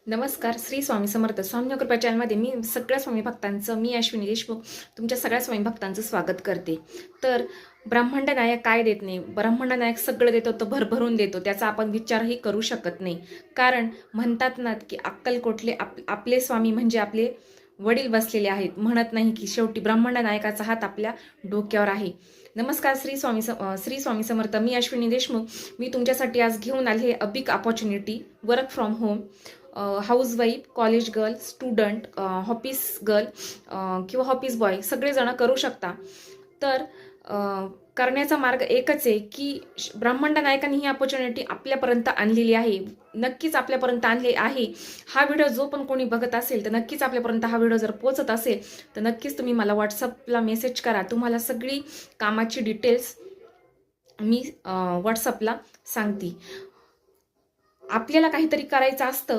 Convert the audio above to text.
नमस्कार. श्री स्वामी समर्थ. स्वामी कृपा चॅनलमध्ये मी सगळ्या स्वामी भक्तांचं, मी अश्विनी देशमुख तुमच्या सगळ्या स्वामी भक्तांचं स्वागत करते. तर ब्रह्मांड नायक काय देत नाही? ब्रह्मांड नायक सगळं देतो, तो भरभरून देतो. त्याचा आपण विचारही करू शकत नाही. कारण म्हणतात ना की अक्कलकोटले आपले स्वामी म्हणजे आपले वडील बसलेले आहेत. म्हणत नाही की शेवटी ब्रह्मांड नायकाचा हात आपल्या डोक्यावर आहे. नमस्कार. श्री स्वामी समर्थ. मी अश्विनी देशमुख. मी तुमच्यासाठी आज घेऊन आले a big opportunity. Work from home, housewife, college girl, student, office girl किंवा ऑफिस बॉय सगळेजण करू शकता. तर करण्याचा मार्ग एकच आहे की ब्रह्मांड नायकांनी ही अपॉर्च्युनिटी आपल्यापर्यंत आणलेली आहे. नक्कीच आपल्यापर्यंत आणले आहे. हा व्हिडिओ जो पण कोणी बघत असेल तर नक्कीच आपल्यापर्यंत हा व्हिडिओ जर पोहोचत असेल तर नक्कीच तुम्ही मला व्हॉट्सअपला मेसेज करा. तुम्हाला सगळी कामाची डिटेल्स मी व्हॉट्सअपला सांगते. आपल्याला काहीतरी करायचं असतं